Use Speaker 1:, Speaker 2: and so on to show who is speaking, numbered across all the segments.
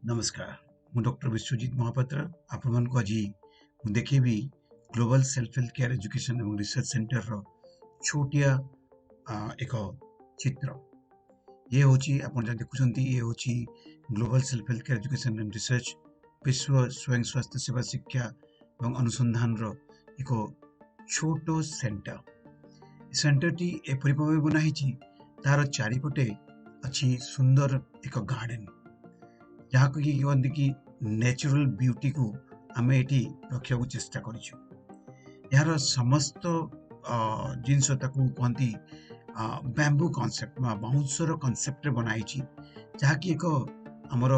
Speaker 1: नमस्कार ମୁଁ ଡକ୍ଟର ବିଶ୍ୱଜିତ ମହାପାତ୍ର ଆପଣମାନଙ୍କୁ ଆଜି ମୁଁ ଦେଖେଇବି global self health care education ଏବଂ ରିସର୍ଚ୍ଚ ସେଣ୍ଟରର ଛୋଟିଆ ଏକ ଚିତ୍ର। ଇଏ ହେଉଛି ଆପଣ ଯାହା ଦେଖୁଛନ୍ତି ଇଏ ହେଉଛି global self health care education and research ବିଶ୍ୱ ସ୍ୱୟଂ ସ୍ୱାସ୍ଥ୍ୟ ସେବା ଶିକ୍ଷା ଏବଂ ଅନୁସନ୍ଧାନର ଏକ ଛୋଟ ସେଣ୍ଟର। ସେଣ୍ଟରଟି ଏପରି ଭାବେ ବନା ହେଇଛି ତାର ଚାରିପଟେ ଅଛି ସୁନ୍ଦର ଏକ ଗାର୍ଡେନ ଯାହାକୁ କି କହନ୍ତି କି ନ୍ୟାଚୁରାଲ ବ୍ୟୁଟିକୁ ଆମେ ଏଠି ରଖିବାକୁ ଚେଷ୍ଟା କରିଛୁ। ଏହାର ସମସ୍ତ ଜିନିଷ ତାକୁ କହନ୍ତି ବ୍ୟାମ୍ବୁ କନସେପ୍ଟ ବା ବାଉଁଶର କନସେପ୍ଟରେ ବନା ହେଇଛି, ଯାହାକି ଏକ ଆମର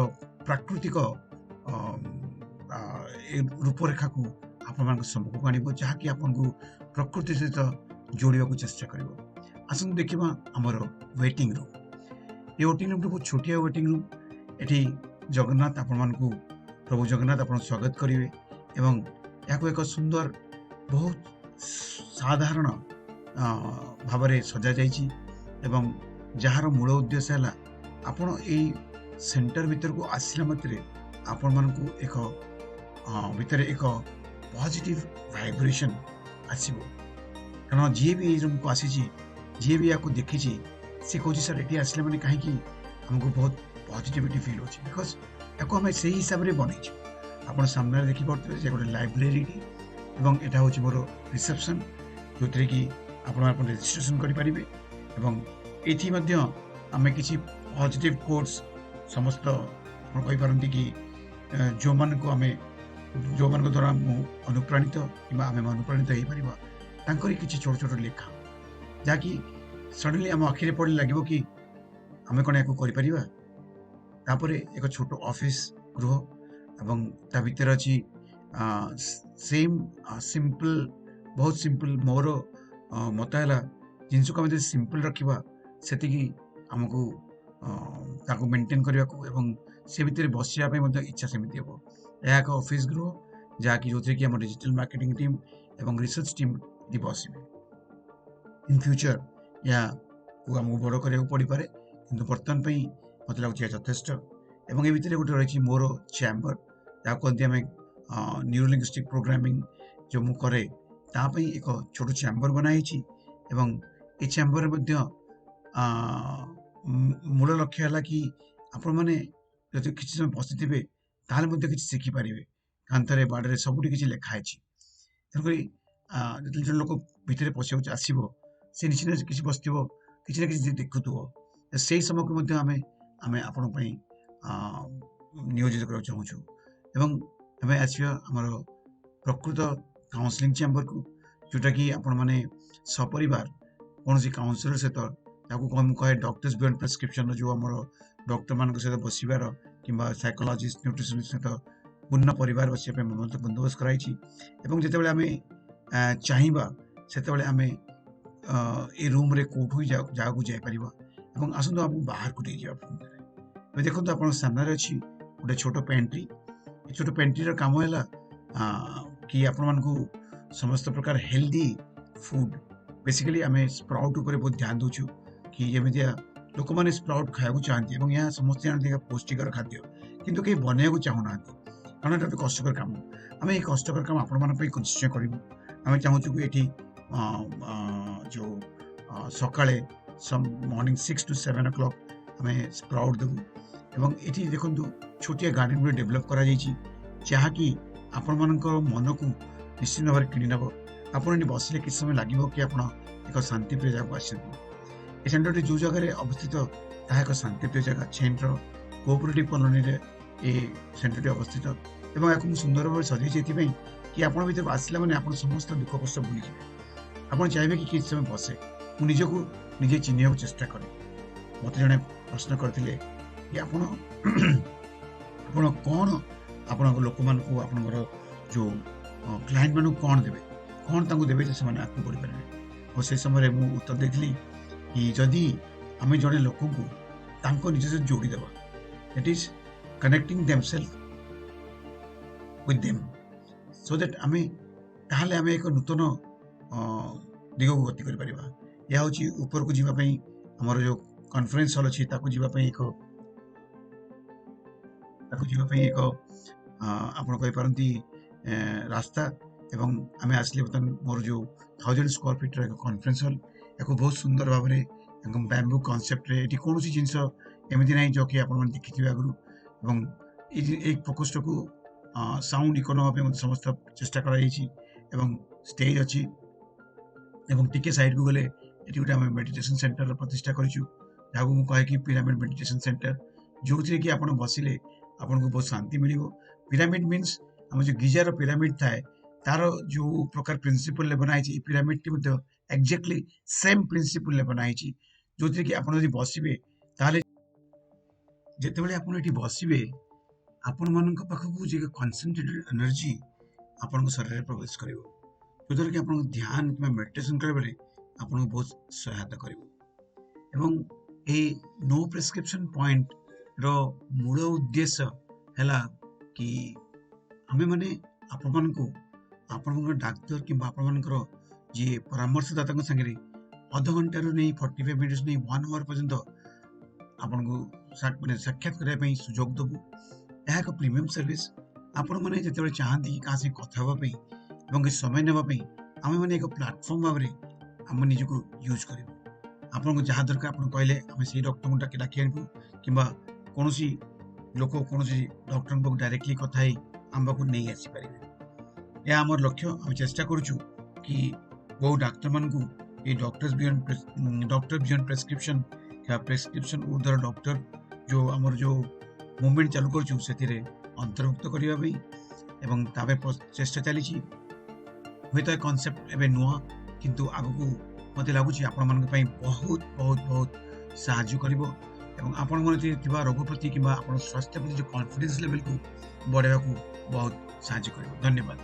Speaker 1: ପ୍ରାକୃତିକ ଅ, ଆ, ଏ ରୂପରେଖାକୁ ଆପଣମାନଙ୍କ ସମ୍ମୁଖକୁ ଆଣିବ, ଯାହାକି ଆପଣଙ୍କୁ ପ୍ରକୃତି ସହିତ ଯୋଡ଼ିବାକୁ ଚେଷ୍ଟା କରିବ। ଆସନ୍ତୁ ଦେଖିବା ଆମର ୱେଟିଂ ରୁମ୍। ଏ ୱେଟିଂ ରୁମ୍ଟି ବହୁତ ଛୋଟିଆ ୱେଟିଂ ରୁମ୍। ଏଠି ଜଗନ୍ନାଥ ଆପଣମାନଙ୍କୁ ପ୍ରଭୁ ଜଗନ୍ନାଥ ଆପଣଙ୍କୁ ସ୍ୱାଗତ କରିବେ ଏବଂ ଏହାକୁ ଏକ ସୁନ୍ଦର ବହୁତ ସାଧାରଣ ଭାବରେ ସଜାଯାଇଛି ଏବଂ ଯାହାର ମୂଳ ଉଦ୍ଦେଶ୍ୟ ହେଲା ଆପଣ ଏଇ ସେଣ୍ଟର ଭିତରକୁ ଆସିଲା ମାତ୍ରେ ଆପଣମାନଙ୍କୁ ଏକ ଭିତରେ ଏକ ପଜିଟିଭ ଭାଇବ୍ରେସନ୍ ଆସିବ। କାରଣ ଯିଏ ବି ଏଇ ରୁମ୍କୁ ଆସିଛି, ଯିଏ ବି ୟାକୁ ଦେଖିଛି, ସେ କହୁଛି ସାର୍ ଏଠି ଆସିଲେ ମାନେ କାହିଁକି ଆମକୁ ବହୁତ ପଜିଟିଭିଟି ଫିଲ୍ ହେଉଛି, ବିକଜ ୟାକୁ ଆମେ ସେଇ ହିସାବରେ ବନେଇଛୁ। ଆପଣ ସାମ୍ନାରେ ଦେଖିପାରୁଥିବେ ଯେ ଗୋଟେ ଲାଇବ୍ରେରୀଟି ଏବଂ ଏଇଟା ହେଉଛି ମୋର ରିସେପସନ୍, ଯେଉଁଥିରେ କି ଆପଣ ରେଜିଷ୍ଟ୍ରେସନ୍ କରିପାରିବେ ଏବଂ ଏଇଠି ମଧ୍ୟ ଆମେ କିଛି ପଜିଟିଭ କୋଟ୍ସ ସମସ୍ତ ଆପଣ କହିପାରନ୍ତି କି ଯେଉଁମାନଙ୍କ ଦ୍ୱାରା ମୁଁ ଅନୁପ୍ରାଣିତ କିମ୍ବା ଆମେ ଅନୁପ୍ରାଣିତ ହେଇପାରିବା, ତାଙ୍କରି କିଛି ଛୋଟ ଛୋଟ ଲେଖା, ଯାହାକି ସଡନଲି ଆମ ଆଖିରେ ପଡ଼ିଲେ ଲାଗିବ କି ଆମେ କ'ଣ ୟାକୁ କରିପାରିବା। ତାପରେ ଏକ ଛୋଟ ଅଫିସ୍ ଗୃହ ଏବଂ ତା ଭିତରେ ଅଛି ସେମ୍ ସିମ୍ପଲ୍, ବହୁତ ସିମ୍ପଲ୍। ମୋର ମତ ହେଲା ଜିନିଷକୁ ଆମେ ଯଦି ସିମ୍ପଲ୍ ରଖିବା ସେତିକି ଆମକୁ ତାକୁ ମେଣ୍ଟେନ୍ କରିବାକୁ ଏବଂ ସେ ଭିତରେ ବସିବା ପାଇଁ ମଧ୍ୟ ଇଚ୍ଛା ସେମିତି ହେବ। ଏହା ଏକ ଅଫିସ୍ ଗୃହ, ଯାହାକି ଯେଉଁଥିରେ କି ଆମ ଡିଜିଟାଲ୍ ମାର୍କେଟିଂ ଟିମ୍ ଏବଂ ରିସର୍ଚ୍ଚ ଟିମ୍ ଏଠି ବସିବେ। ଇନ୍ ଫ୍ୟୁଚର୍ ଏହାକୁ ଆମକୁ ବଡ଼ କରିବାକୁ ପଡ଼ିପାରେ, କିନ୍ତୁ ବର୍ତ୍ତମାନ ପାଇଁ ମୋତେ ଲାଗୁଛି ଏହା ଯଥେଷ୍ଟ। ଏବଂ ଏ ଭିତରେ ଗୋଟେ ରହିଛି ମୋର ଚ୍ୟାମ୍ବର, ଯାହାକୁ କହନ୍ତି ଆମେ ନ୍ୟୁରୋଲିଙ୍ଗିଷ୍ଟିକ୍ ପ୍ରୋଗ୍ରାମିଂ ଯେଉଁ ମୁଁ କରେ ତା ପାଇଁ ଏକ ଛୋଟ ଚ୍ୟାମ୍ବର ବନା ହେଇଛି ଏବଂ ଏ ଚ୍ୟାମ୍ବରରେ ମଧ୍ୟ ମୂଳ ଲକ୍ଷ୍ୟ ହେଲା କି ଆପଣମାନେ ଯଦି କିଛି ସମୟ ବସିଥିବେ ତାହେଲେ ମଧ୍ୟ କିଛି ଶିଖିପାରିବେ। କାନ୍ଥରେ ବାଡ଼ରେ ସବୁଠି କିଛି ଲେଖା ହେଇଛି, ତେଣୁକରି ଯେତେବେଳେ ଜଣେ ଲୋକ ଭିତରେ ପଶିବାକୁ ଆସିବ, ସେ ନିଶ୍ଚିତ କିଛି ବସିଥିବ, କିଛି ନା କିଛି ଦେଖୁଥିବ। ସେଇ ସମୟକୁ ମଧ୍ୟ ଆମେ ଆପଣଙ୍କ ପାଇଁ ନିୟୋଜିତ କରିବାକୁ ଚାହୁଁଛୁ ଏବଂ ଆମେ ଆସିବା ଆମର ପ୍ରକୃତ କାଉନ୍ସିଲିଂ ଚ୍ୟାମ୍ବରକୁ, ଯେଉଁଟାକି ଆପଣମାନେ ସପରିବାର କୌଣସି କାଉନ୍ସିଲର ସହିତ, ତାକୁ ମୁଁ କହେ ଡକ୍ଟର୍ସ ବିୟଣ୍ଡ ପ୍ରେସ୍କ୍ରିପ୍ସନର ଯେଉଁ ଆମର ଡକ୍ଟରମାନଙ୍କ ସହିତ ବସିବାର କିମ୍ବା ସାଇକୋଲୋଜିଷ୍ଟ ନ୍ୟୁଟ୍ରିସନିଷ୍ଟ ସହିତ ପୂର୍ଣ୍ଣ ପରିବାର ବସିବା ପାଇଁ ମଧ୍ୟ ବନ୍ଦୋବସ୍ତ କରାଯାଇଛି। ଏବଂ ଯେତେବେଳେ ଆମେ ଚାହିଁବା ସେତେବେଳେ ଆମେ ଏ ରୁମ୍ରେ କେଉଁଠୁ ଜାଗାକୁ ଯାଇପାରିବା ଏବଂ ଆସନ୍ତୁ ଆମକୁ ବାହାରକୁ ନେଇଯିବା। ଏବେ ଦେଖନ୍ତୁ ଆପଣଙ୍କ ସାମ୍ନାରେ ଅଛି ଗୋଟେ ଛୋଟ ପେଣ୍ଟ୍ରି। ଏ ଛୋଟ ପେଣ୍ଟ୍ରିର କାମ ହେଲା କି ଆପଣମାନଙ୍କୁ ସମସ୍ତ ପ୍ରକାର ହେଲ୍ଦି ଫୁଡ୍, ବେସିକାଲି ଆମେ ସ୍ପ୍ରାଉଟ୍ ଉପରେ ବହୁତ ଧ୍ୟାନ ଦେଉଛୁ କି ଯେମିତିଆ ଲୋକମାନେ ସ୍ପ୍ରାଉଟ୍ ଖାଇବାକୁ ଚାହାନ୍ତି ଏବଂ ଏହା ସମସ୍ତେ ଜାଣନ୍ତି ଏକ ପୁଷ୍ଟିକର ଖାଦ୍ୟ, କିନ୍ତୁ କେହି ବନେଇବାକୁ ଚାହୁଁନାହାନ୍ତି କାରଣ ଏଟା ଗୋଟେ କଷ୍ଟକର କାମ। ଆମେ ଏହି କଷ୍ଟକର କାମ ଆପଣମାନଙ୍କ ପାଇଁ ନିଶ୍ଚୟ କରିବୁ। ଆମେ ଚାହୁଁଛୁ କି ଏଠି ଯେଉଁ ସକାଳେ ମର୍ଣ୍ଣିଂ 6 to 7 o'clock ଆମେ ସ୍ପ୍ରାଉଟ୍ ଦେବୁ ଏବଂ ଏଠି ଦେଖନ୍ତୁ ଛୋଟିଆ ଗାର୍ଡେନ୍ ଗୋଟେ ଡେଭଲପ୍ କରାଯାଇଛି, ଯାହାକି ଆପଣମାନଙ୍କର ମନକୁ ନିଶ୍ଚିତ ଭାବରେ କିଣି ନେବ। ଆପଣ ଏଠି ବସିଲେ କିଛି ସମୟ ଲାଗିବ କି ଆପଣ ଏକ ଶାନ୍ତିପ୍ରିୟ ଜାଗାକୁ ଆସିଛନ୍ତି। ଏ ସେଣ୍ଟରଟି ଯେଉଁ ଜାଗାରେ ଅବସ୍ଥିତ ତାହା ଏକ ଶାନ୍ତିପ୍ରିୟ ଜାଗା। ଛେଣ୍ଟର କୋଅପରେଟିଭ୍ କଲୋନୀରେ ଏ ସେଣ୍ଟରଟି ଅବସ୍ଥିତ ଏବଂ ଏହାକୁ ମୁଁ ସୁନ୍ଦର ଭାବରେ ସଜାଇଛି ଏଥିପାଇଁ କି ଆପଣ ଭିତରକୁ ଆସିଲା ମାନେ ଆପଣ ସମସ୍ତ ଦୁଃଖ କଷ୍ଟ ଭୁଲିଯିବେ। ଆପଣ ଚାହିଁବେ କି କିଛି ସମୟ ବସେ। ମୁଁ ନିଜକୁ ନିଜେ ଚିହ୍ନିବାକୁ ଚେଷ୍ଟା କରେ। ମୋତେ ଜଣେ ପ୍ରଶ୍ନ କରିଥିଲେ କି ଆପଣ କ'ଣ ଆପଣଙ୍କ ଲୋକମାନଙ୍କୁ, ଆପଣଙ୍କର ଯେଉଁ କ୍ଲାଏଣ୍ଟମାନଙ୍କୁ କ'ଣ ଦେବେ, କ'ଣ ତାଙ୍କୁ ଦେବେ ଯେ ସେମାନେ ଆଗକୁ ବଢ଼ିପାରିବେ। ଆଉ ସେ ସମୟରେ ମୁଁ ଉତ୍ତର ଦେଇଥିଲି କି ଯଦି ଆମେ ଜଣେ ଲୋକଙ୍କୁ ତାଙ୍କ ନିଜ ସହିତ ଯୋଡ଼ିଦେବା, that is connecting themselves with them, so that ତାହେଲେ ଆମେ ଏକ ନୂତନ ଦିଗକୁ ଗତି କରିପାରିବା। ଏହା ହେଉଛି ଉପରକୁ ଯିବା ପାଇଁ ଆମର ଯେଉଁ କନଫରେନ୍ସ ହଲ୍ ଅଛି ତାକୁ ଯିବା ପାଇଁ ଏକ ତାକୁ ଯିବା ପାଇଁ ଏକ ଆପଣ କହିପାରନ୍ତି ରାସ୍ତା। ଏବଂ ଆମେ ଆସିଲେ ବର୍ତ୍ତମାନ ମୋର ଯେଉଁ 1000 ସ୍କୋୟାର ଫିଟ୍ର ଏକ କନଫରେନ୍ସ ହଲ୍, ଏହାକୁ ବହୁତ ସୁନ୍ଦର ଭାବରେ ବ୍ୟାମ୍ବୁ କନସେପ୍ଟରେ, ଏଠି କୌଣସି ଜିନିଷ ଏମିତି ନାହିଁ ଯୋଉକି ଆପଣମାନେ ଦେଖିଥିବେ ଆଗରୁ। ଏବଂ ଏଇ ପ୍ରକୋଷ୍ଠକୁ ସାଉଣ୍ଡ ଇକୋ ନେବା ପାଇଁ ମଧ୍ୟ ସମସ୍ତ ଚେଷ୍ଟା କରାଯାଇଛି ଏବଂ ଷ୍ଟେଜ୍ ଅଛି। ଏବଂ ଟିକେ ସାଇଡ୍କୁ ଗଲେ ଏଠି ଗୋଟେ ଆମେ ମେଡିଟେସନ୍ ସେଣ୍ଟରର ପ୍ରତିଷ୍ଠା କରିଛୁ, ଯାହାକୁ ମୁଁ କହେକି ପିରାମିଡ୍ ମେଡିଟେସନ୍ ସେଣ୍ଟର, ଯେଉଁଥିରେ କି ଆପଣ ବସିଲେ ଆପଣଙ୍କୁ ବହୁତ ଶାନ୍ତି ମିଳିବ। ପିରାମିଡ୍ ମିନ୍ସ ଆମ ଯେଉଁ ଗିଜାର ପିରାମିଡ୍ ଥାଏ, ତାର ଯେଉଁ ପ୍ରକାର ପ୍ରିନ୍ସିପଲ୍ରେ ବନା ହେଇଛି, এই ପିରାମିଡ୍ଟି ମଧ୍ୟ ଏକ୍ଜାକ୍ଟଲି ସେମ୍ ପ୍ରିନ୍ସିପଲ୍ରେ ବନା ହେଇଛି, ଯେଉଁଥିରେ କି ଆପଣ ଯଦି ବସିବେ ତାହେଲେ ଯେତେବେଳେ ଆପଣ ଏଠି ବସିବେ ଆପଣମାନଙ୍କ ପାଖକୁ ଯେ କନସେନ୍ଟ୍ରେଟେଡ୍ ଏନର୍ଜି ଆପଣଙ୍କ ଶରୀରରେ ପ୍ରବେଶ କରିବ, ଯୋଉଦ୍ୱାରା କି ଆପଣଙ୍କ ଧ୍ୟାନ କିମ୍ବା ମେଡିଟେସନ୍ କରିବାରେ ଆପଣଙ୍କୁ ବହୁତ ସହାୟତା କରିବ। ଏବଂ এই ନୋ ପ୍ରେସ୍କ୍ରିପସନ୍ ପଏଣ୍ଟର ମୂଳ ଉଦ୍ଦେଶ୍ୟ ହେଲା କି ଆମେମାନେ ଆପଣମାନଙ୍କୁ ଆପଣଙ୍କ ଡାକ୍ତର କିମ୍ବା ଆପଣମାନଙ୍କର ଯିଏ ପରାମର୍ଶଦାତାଙ୍କ ସାଙ୍ଗରେ ଅଧଘଣ୍ଟାରୁ ନେଇ 45 ମିନିଟ୍ସ ନେଇ 1 ଆୱାର ପର୍ଯ୍ୟନ୍ତ ଆପଣଙ୍କୁ ସାକ୍ଷାତ କରିବା ପାଇଁ ସୁଯୋଗ ଦେବୁ। ଏହା ଏକ ପ୍ରିମିୟମ୍ ସର୍ଭିସ୍। ଆପଣମାନେ ଯେତେବେଳେ ଚାହାନ୍ତି କାହା ସାଙ୍ଗେ କଥା ହେବା ପାଇଁ ଏବଂ କିଛି ସମୟ ନେବା ପାଇଁ, ଆମେମାନେ ଏକ ପ୍ଲାଟଫର୍ମ ଭାବରେ ଆମ ନିଜକୁ ୟୁଜ୍ କରିବୁ। ଆପଣଙ୍କୁ ଯାହା ଦରକାର ଆପଣ କହିଲେ ଆମେ ସେଇ ଡକ୍ଟରଙ୍କୁ ଡାକି ଆଣିବୁ, କିମ୍ବା କୌଣସି ଲୋକ କୌଣସି ଡକ୍ଟରଙ୍କ ପାଖକୁ ଡାଇରେକ୍ଟଲି କଥା ହେଇ ଆମ ପାଖକୁ ନେଇ ଆସିପାରିବେ। ଏହା ଆମର ଲକ୍ଷ୍ୟ। ଆମେ ଚେଷ୍ଟା କରୁଛୁ କି ବହୁ ଡାକ୍ତରମାନଙ୍କୁ এই ଡକ୍ଟର ବିୟଣ୍ଡ ପ୍ରେସ୍କ୍ରିପସନ୍ ପ୍ରେସ୍କ୍ରିପସନ୍ ଉର୍ଦ୍ଧ୍ୱର ଡକ୍ଟର ଯେଉଁ ଆମର ଯେଉଁ ମୁଭମେଣ୍ଟ ଚାଲୁ କରୁଛୁ ସେଥିରେ ଅନ୍ତର୍ଭୁକ୍ତ କରିବା ପାଇଁ, ଏବଂ ତା ପାଇଁ ଚେଷ୍ଟା ଚାଲିଛି। ହୁଏତ ଏ କନସେପ୍ଟ ଏବେ ନୂଆ, କିନ୍ତୁ ଆଗକୁ ମୋତେ ଲାଗୁଛି ଆପଣମାନଙ୍କ ପାଇଁ ବହୁତ ବହୁତ ବହୁତ ସାହାଯ୍ୟ କରିବ ଏବଂ ଆପଣଙ୍କର ଥିବା ରୋଗ ପ୍ରତି କିମ୍ବା ଆପଣଙ୍କ ସ୍ୱାସ୍ଥ୍ୟ ପ୍ରତି ଯେଉଁ କନଫିଡେନ୍ସ ଲେଭେଲକୁ ବଢ଼ାଇବାକୁ ବହୁତ ସାହାଯ୍ୟ କରିବ। ଧନ୍ୟବାଦ।